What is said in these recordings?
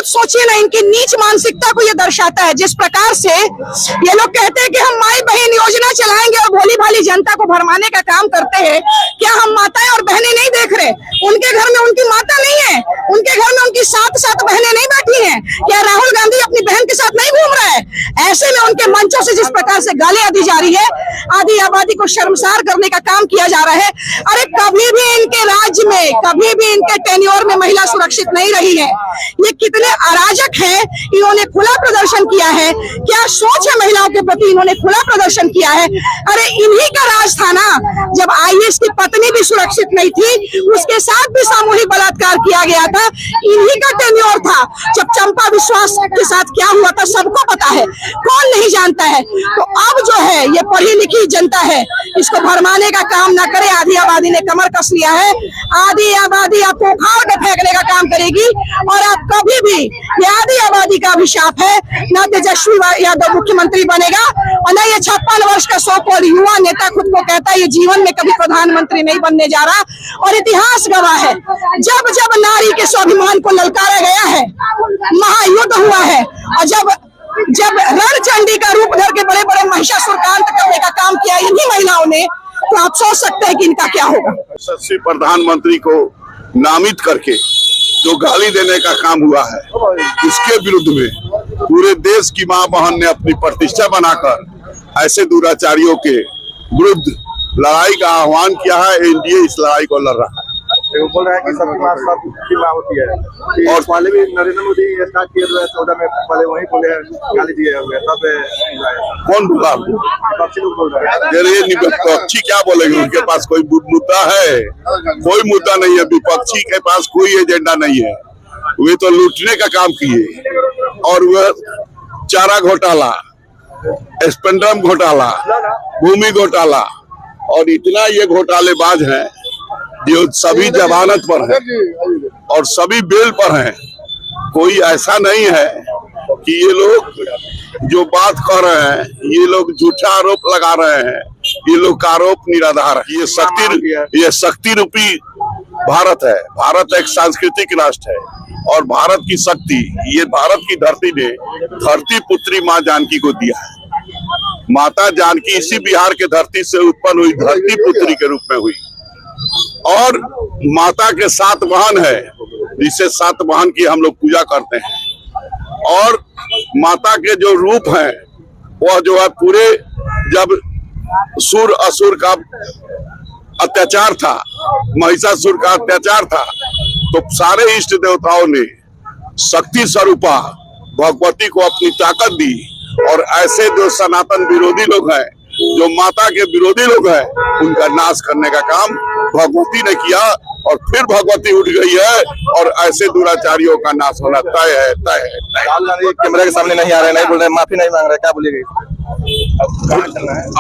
खुद सोचिए ना, इनकी नीच मानसिकता को ये दर्शाता है। जिस प्रकार से ये लोग कहते हैं कि हम माई बहन योजना चलाएंगे और भोली भाली जनता को भरमाने का काम करते हैं। क्या हम माताएं और बहनें नहीं देख रहे? उनके घर में उनकी माता नहीं है, उनके घर में उनकी सात बहनें नहीं बैठी हैं। क्या राहुल गांधी अपनी बहन के साथ नहीं घूम रहा है? ऐसे में उनके मंचों से जिस प्रकार से गालियां दी जा रही है, आधी आबादी को शर्मसार करने का काम किया जा रहा है। अरे कभी भी इनके राज्य में, कभी भी इनके टेन्योर में महिला सुरक्षित नहीं रही है। ये कितने अराजक हैं, इन्होंने खुला प्रदर्शन किया है। क्या सोच है महिलाओं के प्रति, इन्होंने खुला प्रदर्शन किया है। अरे इन्हीं का राज था ना, जब आईएएस की पत्नी भी सुरक्षित नहीं थी, उसके साथ भी सामूहिक बलात्कार किया गया था। इन्हीं का टेन्योर था। जब चंपा विश्वास के साथ क्या हुआ था सबको पता है, कौन नहीं जानता है। तो अब जो है ये पढ़ी लिखी जनता है, इसको भरमाने का काम ना करे। आधी आबादी ने कमर कस लिया है। आधी आबादी आपको उखाड़ के फेंकने का काम करेगी और आप कभी भी, ये आधी आबादी का अभिशाप है, ना तेजस्वी यादव मुख्यमंत्री बनेगा और न ये 56 वर्ष का सो कॉल्ड युवा नेता खुद को कहता है ये जीवन में कभी प्रधानमंत्री नहीं बनने जा रहा। और इतिहास गवाह है, जब जब नारी के स्वाभिमान को ललकारा गया है, महायुद्ध हुआ है, और जब रणचंडी का रूप धर के बड़े बड़े महिषासुर का अंत करने का काम किया इन्हीं महिलाओं ने, तो आप सोच सकते हैं कि इनका क्या होगा। यशस्वी प्रधानमंत्री को नामित करके जो गाली देने का काम हुआ है, उसके विरुद्ध में पूरे देश की मां बहन ने अपनी प्रतिष्ठा बनाकर ऐसे दुराचारियों के विरुद्ध लड़ाई का आह्वान किया है। एनडीए इस लड़ाई को लड़ रहा है। वो बोल रहा है कि सबकी मां होती है। और पहले भी नरेंद्र मोदी स्टार्ट किए हुए 14 में, पहले वही बोले गाली दिए हुए, तब कौन बोला? विपक्षी लोग बोल रहे हैं। विपक्षी क्या बोलेंगे? उनके पास कोई मुद्दा है? कोई मुद्दा नहीं है। विपक्षी के पास कोई एजेंडा नहीं है। वे तो लूटने का काम किए, और वह चारा घोटाला, स्पेंड्रम घोटाला, भूमि घोटाला, और इतना ये घोटालेबाज हैं जो सभी जमानत पर हैं और सभी बेल पर हैं। कोई ऐसा नहीं है कि ये लोग जो बात कर रहे हैं, ये लोग झूठा आरोप लगा रहे हैं। ये लोग का आरोप निराधार है। ये शक्ति रूपी भारत है। भारत एक सांस्कृतिक राष्ट्र है और भारत की शक्ति, ये भारत की धरती ने धरती पुत्री माँ जानकी को दिया है। माता जानकी इसी बिहार के धरती से उत्पन्न हुई, धरती पुत्री के रूप में हुई, और माता के 7 बहन है, जिसे 7 बहन की हम लोग पूजा करते हैं। और माता के जो रूप हैं वह जो है पूरे, जब सुर असुर का अत्याचार था, महिषासुर का अत्याचार था, तो सारे इष्ट देवताओं ने शक्ति स्वरूपा भगवती को अपनी ताकत दी। और ऐसे जो सनातन विरोधी लोग हैं, जो माता के विरोधी लोग हैं, उनका नाश करने का काम भगवती ने किया। और फिर भगवती उठ गई है और ऐसे दुराचारियों का नाश होना तय है, तय है। राहुल गांधी कैमरे के सामने नहीं आ रहे, नहीं बोल रहे, माफी नहीं मांग रहे, क्या बोलिएगा?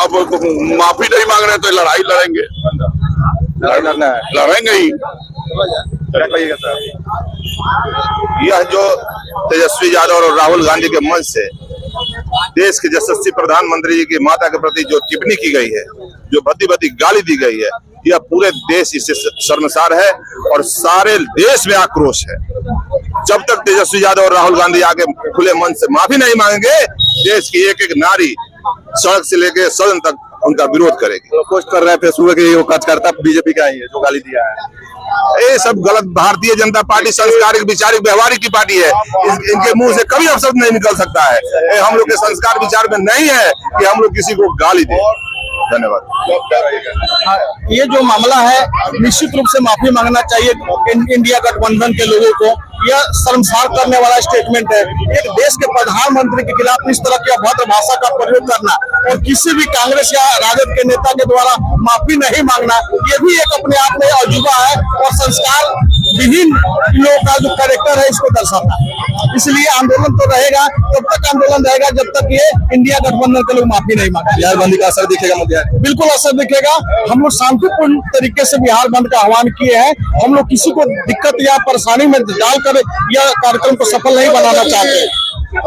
अब माफी नहीं मांग रहे तो लड़ाई लड़ेंगे। लड़ाई लड़ना है, लड़ेंगे ही। क्या कहिएगा सर? यह जो तेजस्वी यादव और राहुल गांधी के मंच से देश के यशस्वी प्रधानमंत्री जी की माता के प्रति जो टिप्पणी की गई है, जो भद्दी भद्दी गाली दी गई है, यह पूरे देश इससे शर्मसार है और सारे देश में आक्रोश है। जब तक तेजस्वी यादव और राहुल गांधी आगे खुले मन से माफी नहीं मांगेंगे, देश की एक एक नारी सड़क से लेके सदन तक उनका विरोध करेगी। पोस्ट कर रहे हैं फेसबुक के, वो कार्यकर्ता बीजेपी का ही है जो गाली दिया है। ये सब गलत। भारतीय जनता पार्टी संस्कारिक, विचारिक, व्यवहारिक की पार्टी है। इनके मुंह से कभी अपशब्द नहीं निकल सकता है। हम लोग के संस्कार विचार में नहीं है कि हम लोग किसी को गाली दें। धन्यवाद। ये जो मामला है, निश्चित रूप से माफी मांगना चाहिए इंडिया गठबंधन के लोगों को। यह शर्मसार करने वाला स्टेटमेंट है। एक देश के प्रधानमंत्री के खिलाफ इस तरह की अभद्र भाषा का प्रयोग करना और किसी भी कांग्रेस या राजद के नेता के द्वारा माफी नहीं मांगना, ये भी एक अपने आप में अजूबा है और संस्कार विहीन लोगों का जो कैरेक्टर है इसको दर्शाता है। इसलिए आंदोलन तो रहेगा, तब तक आंदोलन रहेगा जब तक ये इंडिया गठबंधन के लोग माफी नहीं मांगे। बिहार बंद का असर दिखेगा मुद्दे? बिल्कुल असर दिखेगा। हम लोग शांतिपूर्ण तरीके से बिहार बंद का आह्वान किए हैं। हम लोग किसी को दिक्कत या परेशानी में डालकर यह कार्यक्रम को सफल नहीं बनाना चाहते।